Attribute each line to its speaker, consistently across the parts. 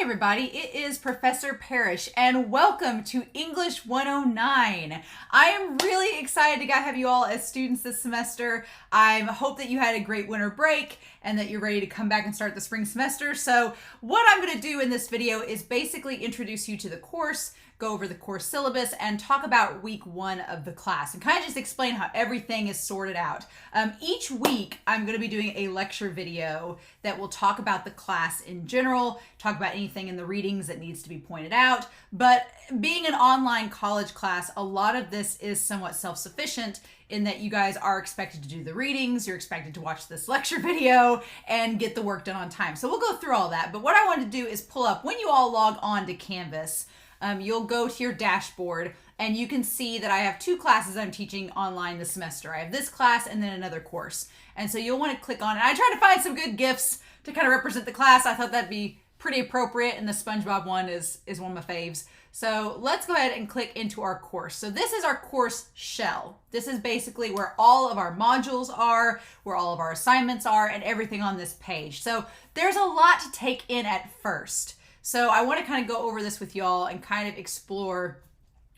Speaker 1: everybody, it is Professor Parish and welcome to English 109. I am really excited to have you all as students this semester. I hope that you had a great winter break and that you're ready to come back and start the spring semester. So what I'm going to do in this video is basically introduce you to the course, go over the course syllabus, and talk about week 1 of the class and kind of just explain how everything is sorted out. Each week, I'm going to be doing a lecture video that will talk about the class in general, talk about anything in the readings that needs to be pointed out. But being an online college class, a lot of this is somewhat self-sufficient in that you guys are expected to do the readings, you're expected to watch this lecture video, and get the work done on time. So we'll go through all that. But what I want to do is pull up, when you all log on to Canvas, you'll go to your dashboard and you can see that I have 2 classes I'm teaching online this semester. I have this class and then another course. And so you'll want to click on it. I tried to find some good GIFs to kind of represent the class. I thought that'd be pretty appropriate, and the SpongeBob one is one of my faves. So let's go ahead and click into our course. So this is our course shell. This is basically where all of our modules are, where all of our assignments are, and everything on this page. So there's a lot to take in at first. So I want to kind of go over this with y'all and kind of explore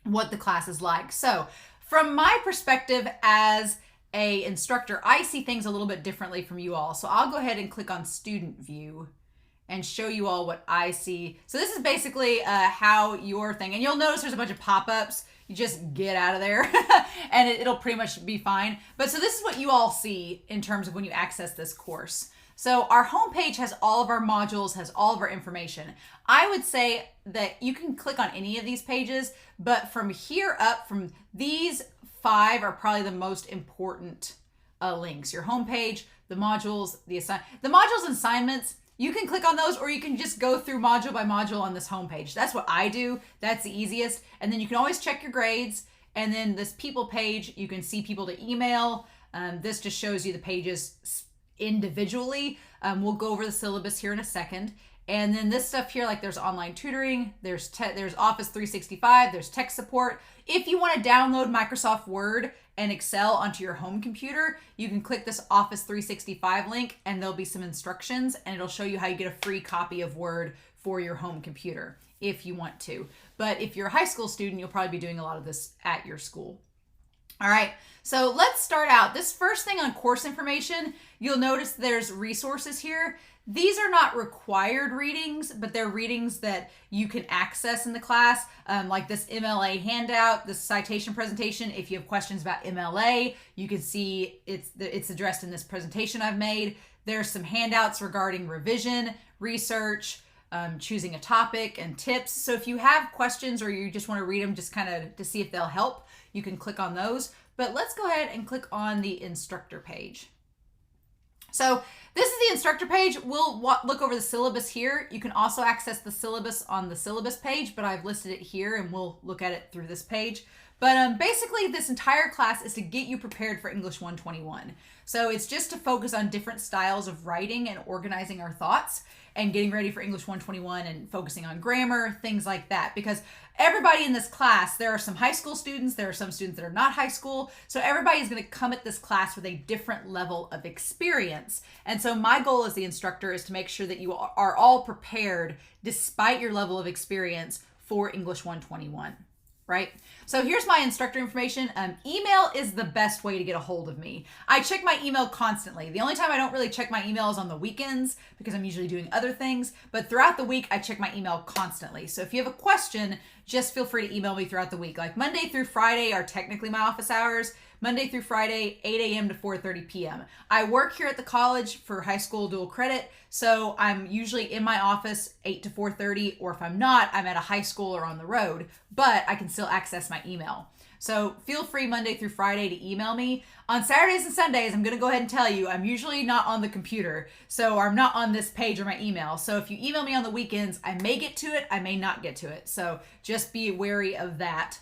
Speaker 1: what the class is like. So from my perspective as an instructor, I see things a little bit differently from you all. So I'll go ahead and click on student view and show you all what I see. So this is basically how your thing, and you'll notice there's a bunch of pop-ups. You just get out of there and it'll pretty much be fine. But so this is what you all see in terms of when you access this course. So our homepage has all of our modules, has all of our information. I would say that you can click on any of these pages, but from here up, from these 5 are probably the most important links. Your homepage, the modules, the modules and assignments, you can click on those, or you can just go through module by module on this homepage. That's what I do. That's the easiest. And then you can always check your grades. And then this people page, you can see people to email. This just shows you the pages individually. We'll go over the syllabus here in a second. And then this stuff here, like there's online tutoring, there's Office 365, there's tech support. If you want to download Microsoft Word and Excel onto your home computer, you can click this Office 365 link and there'll be some instructions and it'll show you how you get a free copy of Word for your home computer if you want to. But if you're a high school student, you'll probably be doing a lot of this at your school. All right, so let's start out. This first thing on course information, you'll notice there's resources here. These are not required readings, but they're readings that you can access in the class, like this MLA handout, this citation presentation. If you have questions about MLA, you can see it's addressed in this presentation I've made. There's some handouts regarding revision, research, choosing a topic, and tips. So if you have questions or you just want to read them just kind of to see if they'll help, you can click on those. But let's go ahead and click on the instructor page. So this is the instructor page. We'll look over the syllabus here. You can also access the syllabus on the syllabus page, but I've listed it here and we'll look at it through this page. But basically this entire class is to get you prepared for English 121. So it's just to focus on different styles of writing and organizing our thoughts and getting ready for English 121 and focusing on grammar, things like that. Because everybody in this class, there are some high school students, there are some students that are not high school. So everybody is going to come at this class with a different level of experience. And so my goal as the instructor is to make sure that you are all prepared despite your level of experience for English 121. Right? So here's my instructor information. Email is the best way to get a hold of me. I check my email constantly. The only time I don't really check my email is on the weekends because I'm usually doing other things, but throughout the week, I check my email constantly. So if you have a question, just feel free to email me throughout the week. Like Monday through Friday are technically my office hours. Monday through Friday, 8 a.m. to 4:30 p.m. I work here at the college for high school dual credit, so I'm usually in my office 8 to 4:30, or if I'm not, I'm at a high school or on the road, but I can still access my email. So feel free Monday through Friday to email me. On Saturdays and Sundays, I'm going to go ahead and tell you, I'm usually not on the computer, so I'm not on this page or my email. So if you email me on the weekends, I may get to it, I may not get to it. So just be wary of that.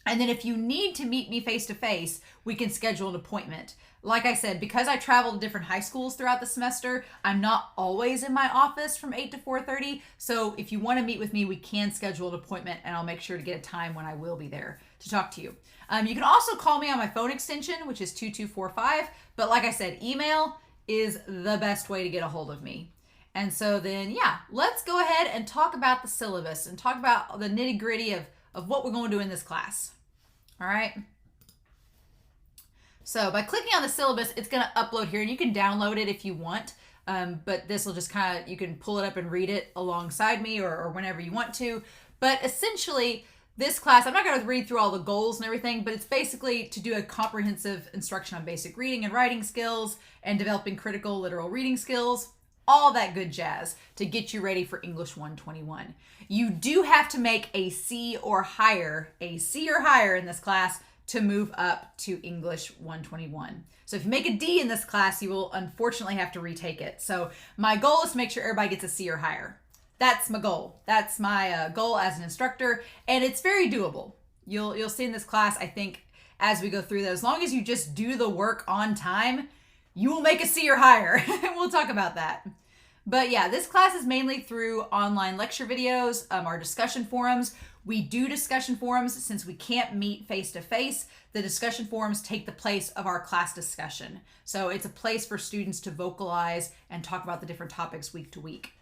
Speaker 1: And then if you need to meet me face-to-face, we can schedule an appointment. Like I said, because I travel to different high schools throughout the semester, I'm not always in my office from 8 to 4:30. So if you want to meet with me, we can schedule an appointment and I'll make sure to get a time when I will be there to talk to you. You can also call me on my phone extension, which is 2245. But like I said, email is the best way to get a hold of me. And so then, yeah, let's go ahead and talk about the syllabus and talk about the nitty gritty of what we're going to do in this class. All right. So by clicking on the syllabus, it's going to upload here, and you can download it if you want. But this will just kind of, you can pull it up and read it alongside me or whenever you want to. But essentially, this class, I'm not going to read through all the goals and everything, but it's basically to do a comprehensive instruction on basic reading and writing skills and developing critical literal reading skills, all that good jazz to get you ready for English 121. You do have to make a C or higher in this class to move up to English 121. So if you make a D in this class, you will unfortunately have to retake it. So my goal is to make sure everybody gets a C or higher. That's my goal. That's my goal as an instructor, and it's very doable. You'll see in this class, I think, as we go through that, as long as you just do the work on time, you will make a C or higher. We'll talk about that. But yeah, this class is mainly through online lecture videos, our discussion forums. We do discussion forums since we can't meet face-to-face. The discussion forums take the place of our class discussion. So it's a place for students to vocalize and talk about the different topics week to week.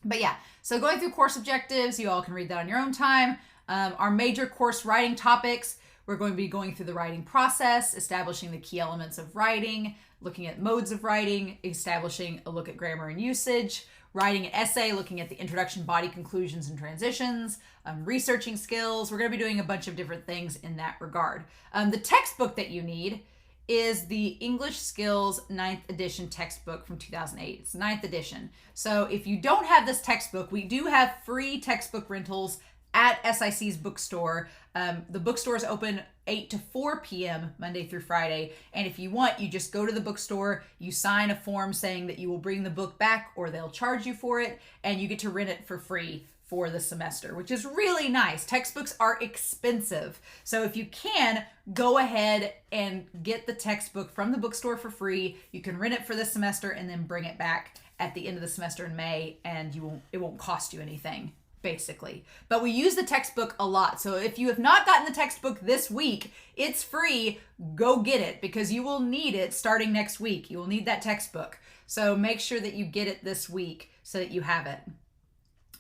Speaker 1: But yeah, so going through course objectives, you all can read that on your own time. Our major course writing topics, we're going to be going through the writing process, establishing the key elements of writing, looking at modes of writing, establishing a look at grammar and usage, writing an essay, looking at the introduction, body, conclusions, and transitions, researching skills. We're going to be doing a bunch of different things in that regard. The textbook that you need is the English Skills 9th edition textbook from 2008. It's 9th edition. So if you don't have this textbook, we do have free textbook rentals at SIC's bookstore. The bookstore is open 8 to 4 p.m. Monday through Friday. And if you want, you just go to the bookstore, you sign a form saying that you will bring the book back or they'll charge you for it, and you get to rent it for free for the semester, which is really nice. Textbooks are expensive. So if you can, go ahead and get the textbook from the bookstore for free. You can rent it for this semester and then bring it back at the end of the semester in May, and it won't cost you anything, basically. But we use the textbook a lot. So if you have not gotten the textbook this week, it's free. Go get it because you will need it starting next week. You will need that textbook. So make sure that you get it this week so that you have it.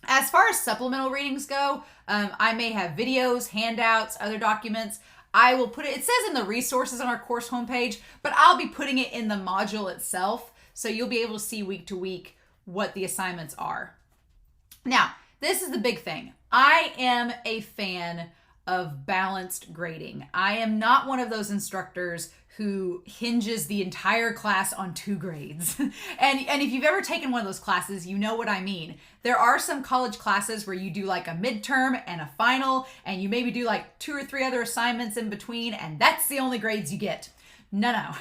Speaker 1: As far as supplemental readings go, I may have videos, handouts, other documents. I will put it says in the resources on our course homepage, but I'll be putting it in the module itself. So you'll be able to see week to week what the assignments are. Now, this is the big thing. I am a fan of balanced grading. I am not one of those instructors who hinges the entire class on 2 grades. and if you've ever taken one of those classes, you know what I mean. There are some college classes where you do like a midterm and a final, and you maybe do like 2 or 3 other assignments in between, and that's the only grades you get. No.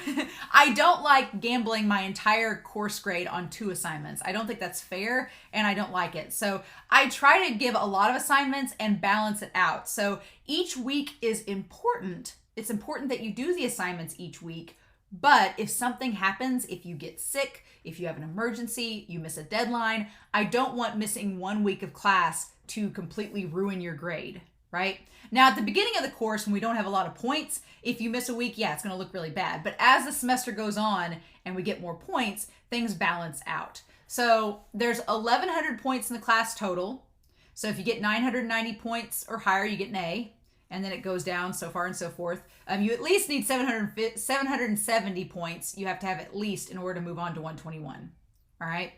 Speaker 1: I don't like gambling my entire course grade on 2 assignments. I don't think that's fair, and I don't like it. So I try to give a lot of assignments and balance it out. So each week is important. It's important that you do the assignments each week, but if something happens, if you get sick, if you have an emergency, you miss a deadline, I don't want missing 1 week of class to completely ruin your grade, right? Now, at the beginning of the course, when we don't have a lot of points, if you miss a week, yeah, it's going to look really bad. But as the semester goes on and we get more points, things balance out. So there's 1,100 points in the class total. So if you get 990 points or higher, you get an A. And then it goes down so far and so forth. You at least need 770 points. You have to have at least in order to move on to 121. All right.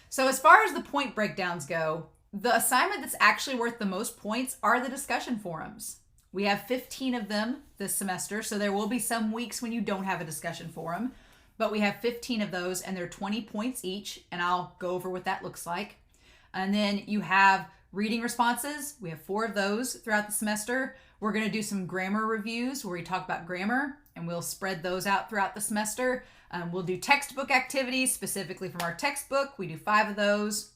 Speaker 1: So as far as the point breakdowns go, the assignment that's actually worth the most points are the discussion forums. We have 15 of them this semester, so there will be some weeks when you don't have a discussion forum, but we have 15 of those, and they're 20 points each, and I'll go over what that looks like. And then you have reading responses. We have 4 of those throughout the semester. We're going to do some grammar reviews where we talk about grammar, and we'll spread those out throughout the semester. We'll do textbook activities specifically from our textbook. We do 5 of those.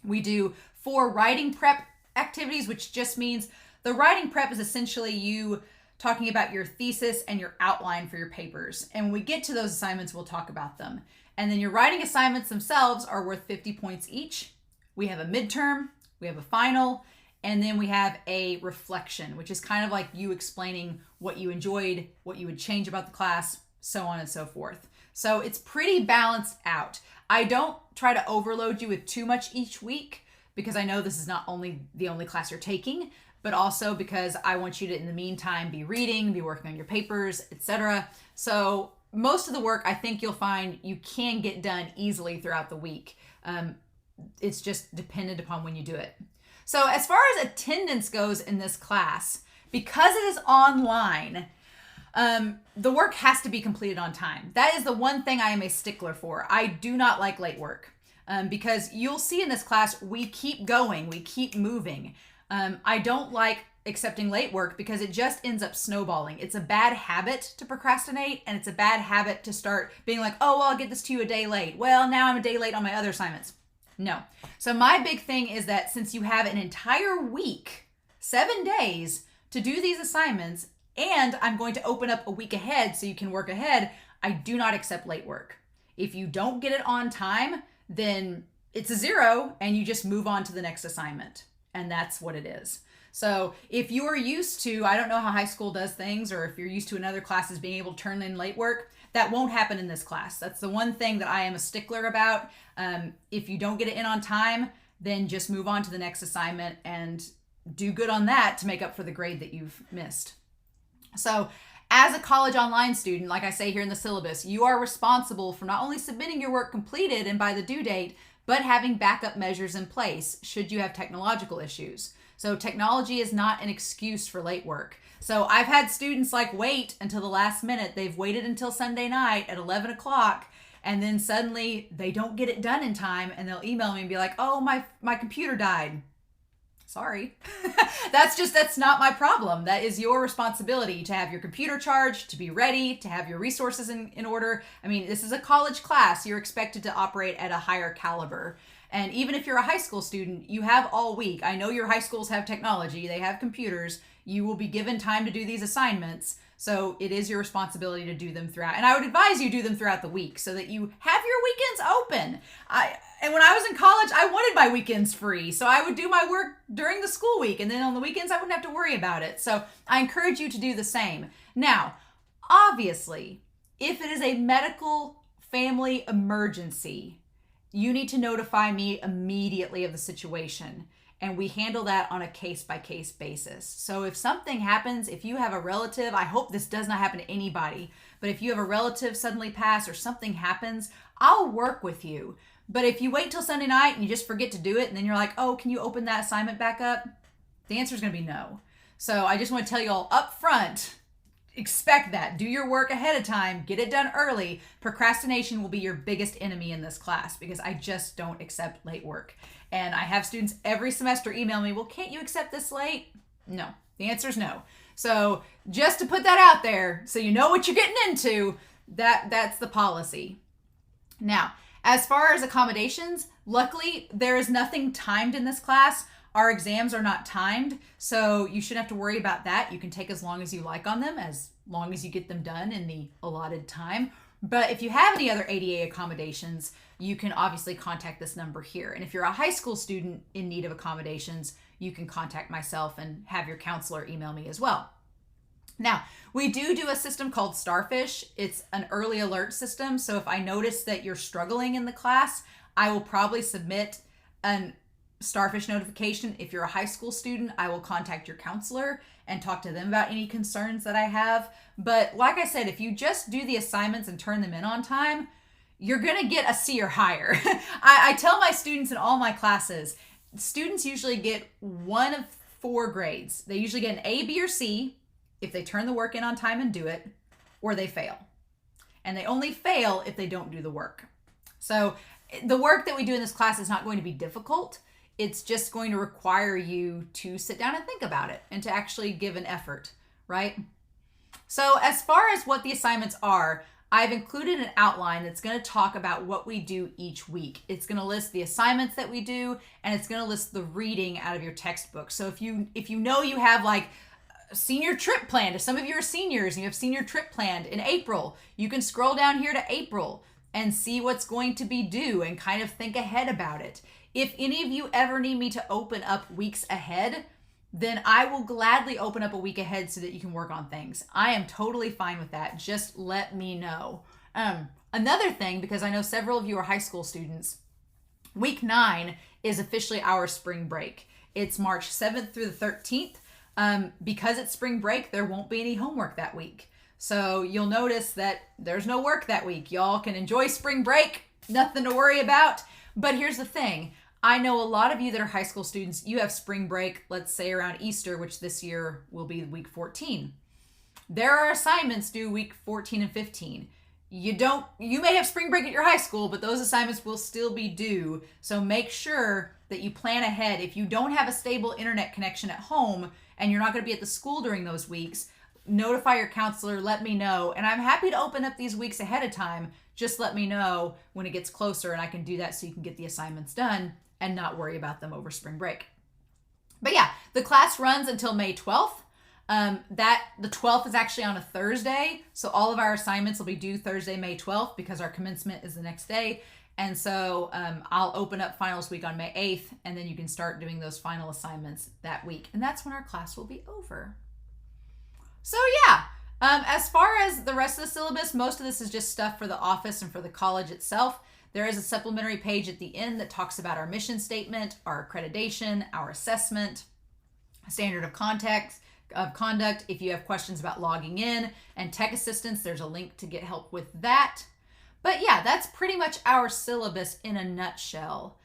Speaker 1: We do 4 writing prep activities, which just means the writing prep is essentially you talking about your thesis and your outline for your papers. And when we get to those assignments, we'll talk about them. And then your writing assignments themselves are worth 50 points each. We have a midterm, we have a final, and then we have a reflection, which is kind of like you explaining what you enjoyed, what you would change about the class, so on and so forth. So it's pretty balanced out. I don't try to overload you with too much each week because I know this is not only the only class you're taking, but also because I want you to, in the meantime, be reading, be working on your papers, etc. So most of the work I think you'll find you can get done easily throughout the week. It's just dependent upon when you do it. So as far as attendance goes in this class, because it is online, the work has to be completed on time. That is the one thing I am a stickler for. I do not like late work because you'll see in this class, we keep going, we keep moving. I don't like accepting late work because it just ends up snowballing. It's a bad habit to procrastinate, and it's a bad habit to start being like, oh, well, I'll get this to you a day late. Well, now I'm a day late on my other assignments. No. So my big thing is that since you have an entire week, 7 days to do these assignments, and I'm going to open up a week ahead so you can work ahead, I do not accept late work. If you don't get it on time, then it's a 0 and you just move on to the next assignment. And that's what it is. So if you are used to, I don't know how high school does things, or if you're used to in other classes being able to turn in late work, that won't happen in this class. That's the one thing that I am a stickler about. If you don't get it in on time, then just move on to the next assignment and do good on that to make up for the grade that you've missed. So as a college online student, like I say here in the syllabus, you are responsible for not only submitting your work completed and by the due date, but having backup measures in place should you have technological issues. So technology is not an excuse for late work. So I've had students like wait until the last minute. They've waited until Sunday night at 11 o'clock, and then suddenly they don't get it done in time, and they'll email me and be like, oh, my computer died. Sorry. That's not my problem. That is your responsibility to have your computer charged, to be ready, to have your resources in order. I mean, this is a college class. You're expected to operate at a higher caliber. And even if you're a high school student, you have all week. I know your high schools have technology. They have computers. You will be given time to do these assignments. So it is your responsibility to do them throughout. And I would advise you do them throughout the week so that you have your weekends open. And when I was in college, I wanted my weekends free. So I would do my work during the school week. And then on the weekends, I wouldn't have to worry about it. So I encourage you to do the same. Now, obviously, if it is a medical family emergency, you need to notify me immediately of the situation. And we handle that on a case-by-case basis. So if something happens, if you have a relative, I hope this does not happen to anybody, but if you have a relative suddenly pass or something happens, I'll work with you. But if you wait till Sunday night and you just forget to do it, and then you're like, oh, can you open that assignment back up? The answer is going to be no. So I just want to tell you all up front, expect that. Do your work ahead of time. Get it done early. Procrastination will be your biggest enemy in this class because I just don't accept late work. And I have students every semester email me, well, can't you accept this late? No. The answer is no. So just to put that out there so you know what you're getting into, that's the policy. Now, as far as accommodations, luckily there is nothing timed in this class. Our exams are not timed, so you shouldn't have to worry about that. You can take as long as you like on them, as long as you get them done in the allotted time. But if you have any other ADA accommodations, you can obviously contact this number here. And if you're a high school student in need of accommodations, you can contact myself and have your counselor email me as well. Now, we do a system called Starfish. It's an early alert system. So if I notice that you're struggling in the class, I will probably submit an Starfish notification. If you're a high school student, I will contact your counselor and talk to them about any concerns that I have. But like I said, if you just do the assignments and turn them in on time, you're going to get a C or higher. I tell my students in all my classes, students usually get one of 4 grades. They usually get an A, B, or C if they turn the work in on time and do it, or they fail. And they only fail if they don't do the work. So the work that we do in this class is not going to be difficult. It's just going to require you to sit down and think about it and to actually give an effort, right? So as far as what the assignments are, I've included an outline that's going to talk about what we do each week. It's going to list the assignments that we do, and it's going to list the reading out of your textbook. So if you know you have like a senior trip planned, if some of you are seniors and you have senior trip planned in April, you can scroll down here to April and see what's going to be due and kind of think ahead about it. If any of you ever need me to open up weeks ahead, then I will gladly open up a week ahead so that you can work on things. I am totally fine with that. Just let me know. Another thing, because I know several of you are high school students, week 9 is officially our spring break. It's March 7th through the 13th. Because it's spring break, there won't be any homework that week. So you'll notice that there's no work that week. Y'all can enjoy spring break, nothing to worry about. But here's the thing. I know a lot of you that are high school students, you have spring break, let's say around Easter, which this year will be week 14. There are assignments due week 14 and 15. You may have spring break at your high school, but those assignments will still be due. So make sure that you plan ahead. If you don't have a stable internet connection at home and you're not going to be at the school during those weeks, notify your counselor, let me know. And I'm happy to open up these weeks ahead of time. Just let me know when it gets closer and I can do that so you can get the assignments done and not worry about them over spring break. But yeah, the class runs until May 12th. The 12th is actually on a Thursday. So all of our assignments will be due Thursday, May 12th, because our commencement is the next day. And so I'll open up finals week on May 8th, and then you can start doing those final assignments that week. And that's when our class will be over. So yeah, as far as the rest of the syllabus, most of this is just stuff for the office and for the college itself. There is a supplementary page at the end that talks about our mission statement, our accreditation, our assessment, standard of conduct. If you have questions about logging in and tech assistance, there's a link to get help with that. But yeah, that's pretty much our syllabus in a nutshell.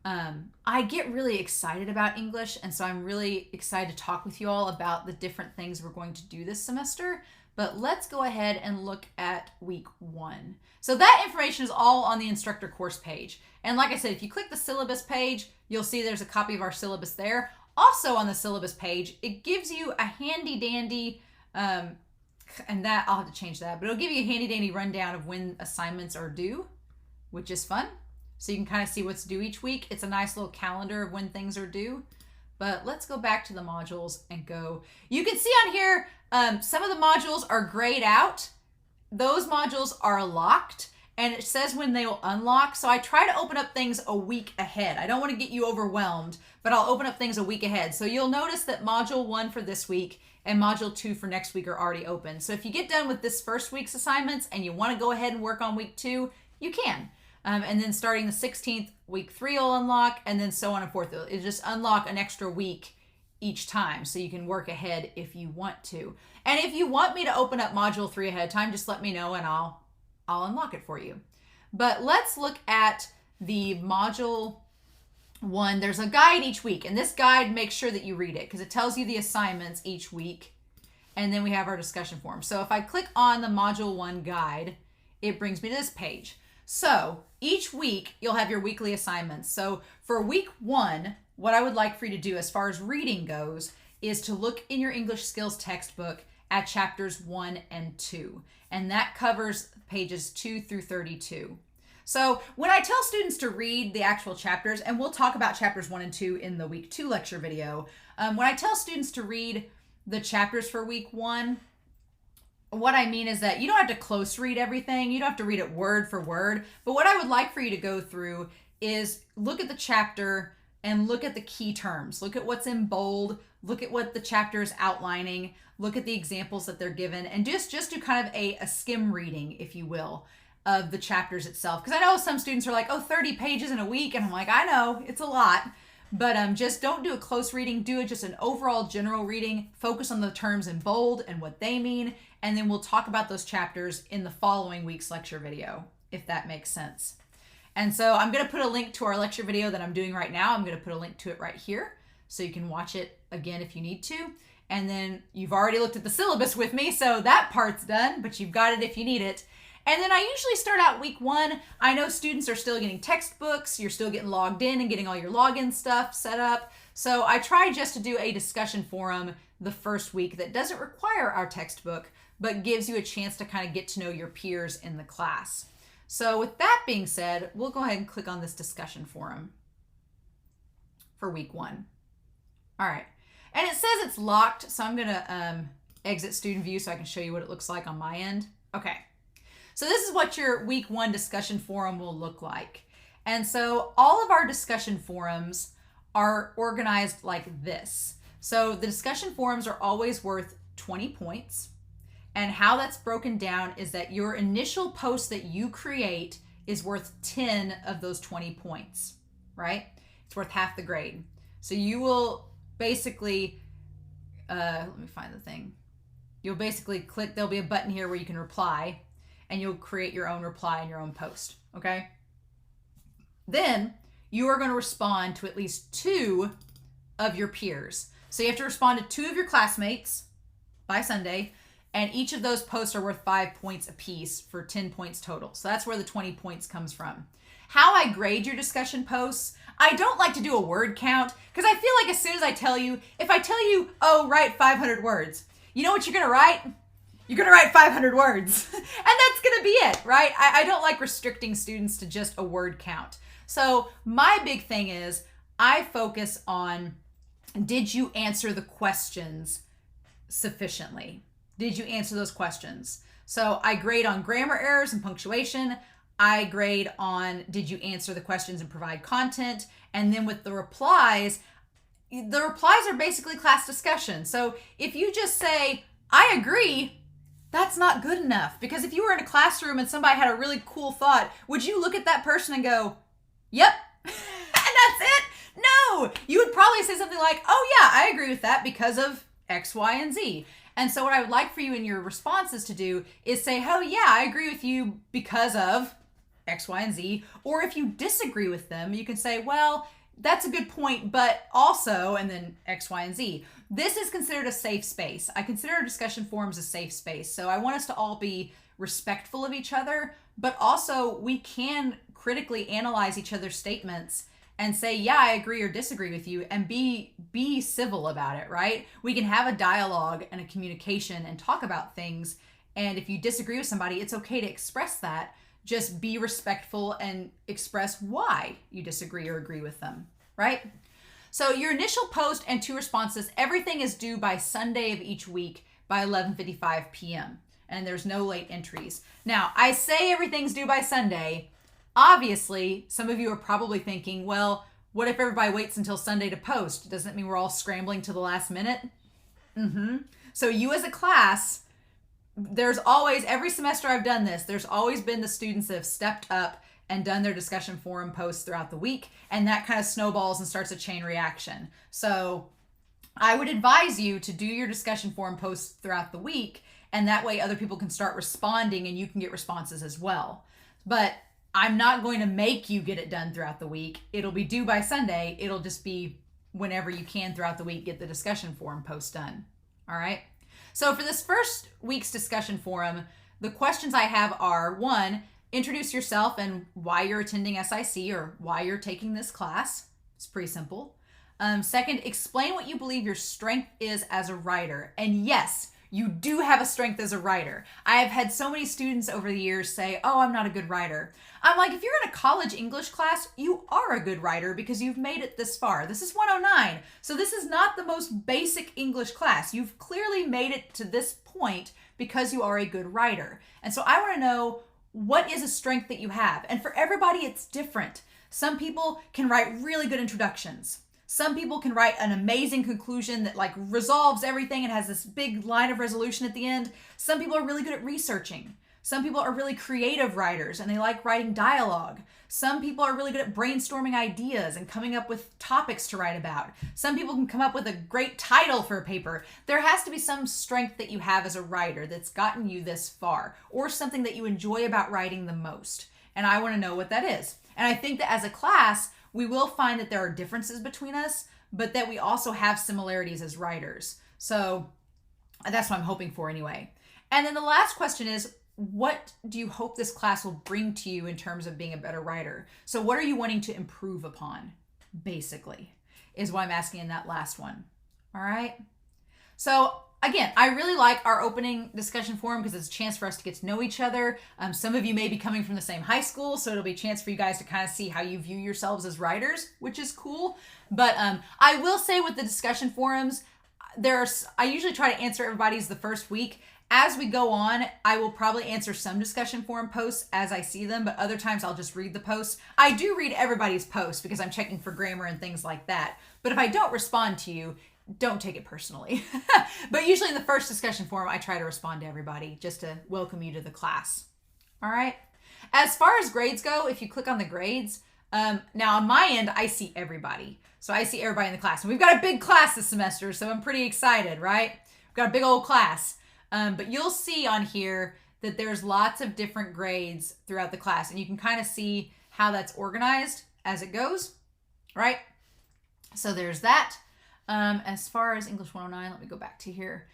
Speaker 1: I get really excited about English, and so I'm really excited to talk with you all about the different things we're going to do this semester. But let's go ahead and look at week 1. So that information is all on the instructor course page. And like I said, if you click the syllabus page, you'll see there's a copy of our syllabus there. Also on the syllabus page, it gives you a handy dandy, and that I'll have to change that, but it'll give you a handy dandy rundown of when assignments are due, which is fun. So you can kind of see what's due each week. It's a nice little calendar of when things are due. But let's go back to the modules and go. You can see on here, some of the modules are grayed out. Those modules are locked, and it says when they will unlock. So I try to open up things a week ahead. I don't want to get you overwhelmed, but I'll open up things a week ahead. So you'll notice that module 1 for this week and module 2 for next week are already open. So if you get done with this first week's assignments and you want to go ahead and work on week 2, you can. And then starting the 16th, week 3 will unlock, and then so on and forth. It'll just unlock an extra week each time, so you can work ahead if you want to. And if you want me to open up module 3 ahead of time, just let me know and I'll unlock it for you. But let's look at the module 1. There's a guide each week, and this guide, make sure that you read it because it tells you the assignments each week, and then we have our discussion forum. So if I click on the module 1 guide, it brings me to this page. So each week you'll have your weekly assignments. So for week 1, what I would like for you to do as far as reading goes is to look in your English skills textbook at chapters 1 and 2. And that covers pages 2 through 32. So when I tell students to read the actual chapters, and we'll talk about chapters 1 and 2 in the week 2 lecture video, when I tell students to read the chapters for week 1, what I mean is that you don't have to close read everything. You don't have to read it word for word. But what I would like for you to go through is look at the chapter and look at the key terms. Look at what's in bold. Look at what the chapter is outlining. Look at the examples that they're given. And just do kind of a skim reading, if you will, of the chapters itself. Because I know some students are like, oh, 30 pages in a week. And I'm like, I know, it's a lot. But just don't do a close reading. Do just an overall general reading. Focus on the terms in bold and what they mean. And then we'll talk about those chapters in the following week's lecture video, if that makes sense. And so I'm going to put a link to our lecture video that I'm doing right now. I'm going to put a link to it right here so you can watch it again if you need to. And then you've already looked at the syllabus with me, so that part's done, but you've got it if you need it. And then I usually start out week 1. I know students are still getting textbooks. You're still getting logged in and getting all your login stuff set up. So I try just to do a discussion forum the first week that doesn't require our textbook, but gives you a chance to kind of get to know your peers in the class. So with that being said, we'll go ahead and click on this discussion forum for week 1. All right. And it says it's locked, so I'm going to exit student view so I can show you what it looks like on my end. Okay. So this is what your week 1 discussion forum will look like. And so all of our discussion forums are organized like this. So the discussion forums are always worth 20 points. And how that's broken down is that your initial post that you create is worth 10 of those 20 points, right? It's worth half the grade. So you will basically, let me find the thing. You'll basically click, there'll be a button here where you can reply, and you'll create your own reply in your own post, okay? Then you are going to respond to at least 2 of your peers. So you have to respond to 2 of your classmates by Sunday, and each of those posts are worth 5 points apiece for 10 points total. So that's where the 20 points comes from. How I grade your discussion posts, I don't like to do a word count because I feel like as soon as I tell you, if I tell you, oh, write 500 words, you know what you're going to write? You're going to write 500 words. And that's going to be it, right? I don't like restricting students to just a word count. So my big thing is I focus on, did you answer the questions sufficiently? Did you answer those questions? So I grade on grammar errors and punctuation. I grade on, did you answer the questions and provide content? And then with the replies are basically class discussion. So if you just say, I agree, that's not good enough. Because if you were in a classroom and somebody had a really cool thought, would you look at that person and go, yep, and that's it? No, you would probably say something like, oh yeah, I agree with that because of X, Y, and Z. And so what I would like for you in your responses to do is say, oh yeah, I agree with you because of X, Y, and Z. Or if you disagree with them, you can say, well, that's a good point, but also, and then X, Y, and Z. This is considered a safe space. I consider discussion forums a safe space. So I want us to all be respectful of each other, but also we can critically analyze each other's statements and say, yeah, I agree or disagree with you, and be civil about it, right? We can have a dialogue and a communication and talk about things. And if you disagree with somebody, it's okay to express that. Just be respectful and express why you disagree or agree with them, right? So your initial post and 2 responses, everything is due by Sunday of each week by 11:55 p.m. And there's no late entries. Now, I say everything's due by Sunday. Obviously, some of you are probably thinking, well, what if everybody waits until Sunday to post? Doesn't it mean we're all scrambling to the last minute? So you as a class, there's always, every semester I've done this, there's always been the students that have stepped up and done their discussion forum posts throughout the week, and that kind of snowballs and starts a chain reaction. So I would advise you to do your discussion forum posts throughout the week, and that way other people can start responding and you can get responses as well. But I'm not going to make you get it done throughout the week. It'll be due by Sunday. It'll just be whenever you can throughout the week, get the discussion forum post done. All right. So for this first week's discussion forum, the questions I have are, 1, introduce yourself and why you're attending SIC or why you're taking this class. It's pretty simple. 2nd, explain what you believe your strength is as a writer. And yes, you do have a strength as a writer. I have had so many students over the years say, oh, I'm not a good writer. I'm like, if you're in a college English class, you are a good writer because you've made it this far. This is 109. So this is not the most basic English class. You've clearly made it to this point because you are a good writer. And so I want to know, what is a strength that you have? And for everybody, it's different. Some people can write really good introductions. Some people can write an amazing conclusion that like resolves everything and has this big line of resolution at the end. Some people are really good at researching. Some people are really creative writers and they like writing dialogue. Some people are really good at brainstorming ideas and coming up with topics to write about. Some people can come up with a great title for a paper. There has to be some strength that you have as a writer that's gotten you this far, or something that you enjoy about writing the most. And I want to know what that is. And I think that as a class, we will find that there are differences between us, but that we also have similarities as writers. So that's what I'm hoping for anyway. And then the last question is, what do you hope this class will bring to you in terms of being a better writer? So what are you wanting to improve upon, basically, is what I'm asking in that last one. All right. So again, I really like our opening discussion forum because it's a chance for us to get to know each other. Some of you may be coming from the same high school, so it'll be a chance for you guys to kind of see how you view yourselves as writers, which is cool. But I will say with the discussion forums, I usually try to answer everybody's the first week. As we go on, I will probably answer some discussion forum posts as I see them, but other times I'll just read the posts. I do read everybody's posts because I'm checking for grammar and things like that. But if I don't respond to you, don't take it personally. But usually in the first discussion forum, I try to respond to everybody just to welcome you to the class. All right. As far as grades go, if you click on the grades, now on my end, I see everybody. So I see everybody in the class. And we've got a big class this semester, so I'm pretty excited, right? We've got a big old class. But you'll see on here that there's lots of different grades throughout the class. And you can kind of see how that's organized as it goes, right? So there's that. As far as English 109, let me go back to here.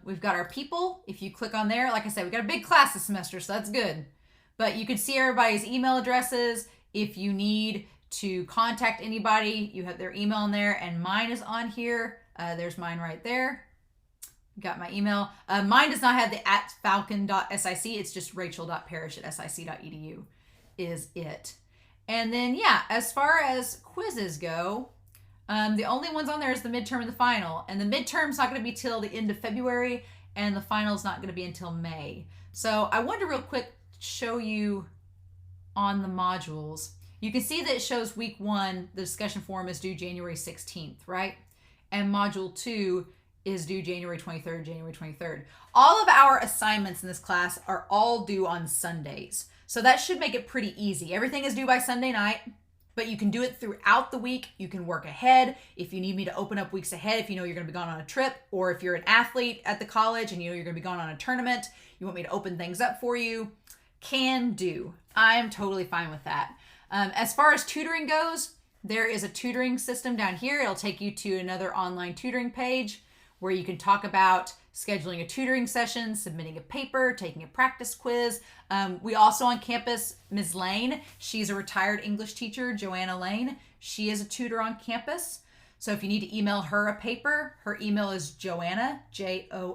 Speaker 1: We've got our people. If you click on there, like I said, we've got a big class this semester, so that's good. But you can see everybody's email addresses. If you need to contact anybody, you have their email in there, and mine is on here. There's mine right there. Got my email. Mine does not have the @falcon.sic. It's just rachel.parish@sic.edu is it. And then, yeah, as far as quizzes go, the only ones on there is the midterm and the final. And the midterm's not going to be till the end of February, and the final's not going to be until May. So I wanted to real quick show you on the modules. You can see that it shows week 1, the discussion forum is due January 16th, right? And module 2 is due January 23rd. All of our assignments in this class are all due on Sundays. So that should make it pretty easy. Everything is due by Sunday night, but you can do it throughout the week. You can work ahead. If you need me to open up weeks ahead, if you know you're going to be gone on a trip, or if you're an athlete at the college and you know you're going to be gone on a tournament, you want me to open things up for you, can do. I'm totally fine with that. As far as tutoring goes, there is a tutoring system down here. It'll take you to another online tutoring page where you can talk about scheduling a tutoring session, submitting a paper, taking a practice quiz. We also on campus, Ms. Lane, she's a retired English teacher, Joanna Lane. She is a tutor on campus. So if you need to email her a paper, her email is Joanna, Joanna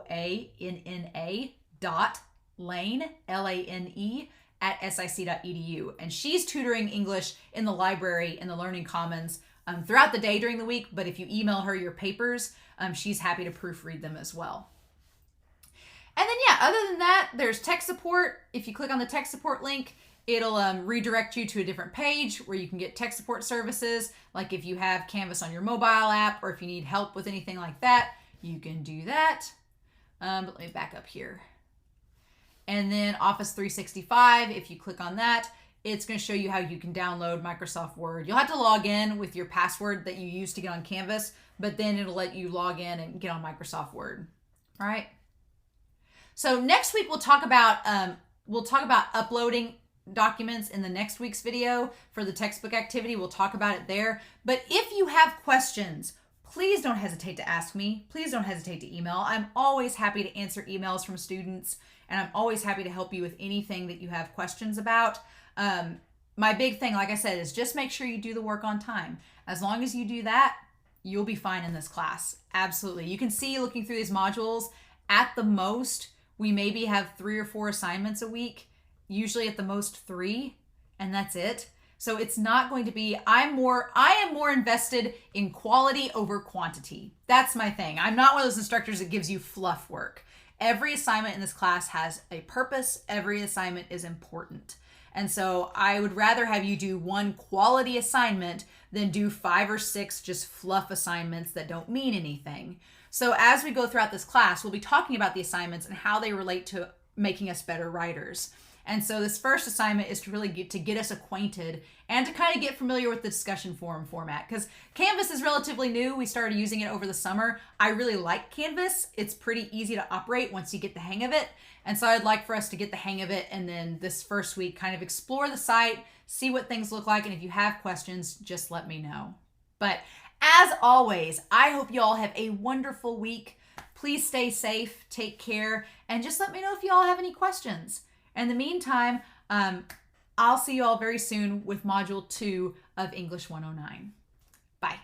Speaker 1: .Lane, Lane, @sic.edu. And she's tutoring English in the library in the Learning Commons throughout the day during the week. But if you email her your papers, she's happy to proofread them as well. And then, yeah, other than that, there's tech support. If you click on the tech support link, it'll redirect you to a different page where you can get tech support services. Like if you have Canvas on your mobile app, or if you need help with anything like that, you can do that. But let me back up here. And then Office 365, if you click on that, it's going to show you how you can download Microsoft Word. You'll have to log in with your password that you use to get on Canvas, but then it'll let you log in and get on Microsoft Word. All right. So next week we'll talk about uploading documents in the next week's video for the textbook activity. We'll talk about it there. But if you have questions, please don't hesitate to ask me. Please don't hesitate to email. I'm always happy to answer emails from students, and I'm always happy to help you with anything that you have questions about. My big thing, like I said, is just make sure you do the work on time. As long as you do that, you'll be fine in this class. Absolutely. You can see looking through these modules, at the most, we maybe have 3 or 4 assignments a week, usually at the most 3, and that's it. So it's not going to be, I am more invested in quality over quantity. That's my thing. I'm not one of those instructors that gives you fluff work. Every assignment in this class has a purpose. Every assignment is important. And so I would rather have you do one quality assignment than do 5 or 6 just fluff assignments that don't mean anything. So as we go throughout this class, we'll be talking about the assignments and how they relate to making us better writers. And so this first assignment is to really get us acquainted and to kind of get familiar with the discussion forum format, because Canvas is relatively new. We started using it over the summer. I really like Canvas. It's pretty easy to operate once you get the hang of it. And so I'd like for us to get the hang of it, and then this first week kind of explore the site, see what things look like, and if you have questions, just let me know. But as always, I hope you all have a wonderful week. Please stay safe, take care, and just let me know if you all have any questions. In the meantime, I'll see you all very soon with Module 2 of English 109. Bye.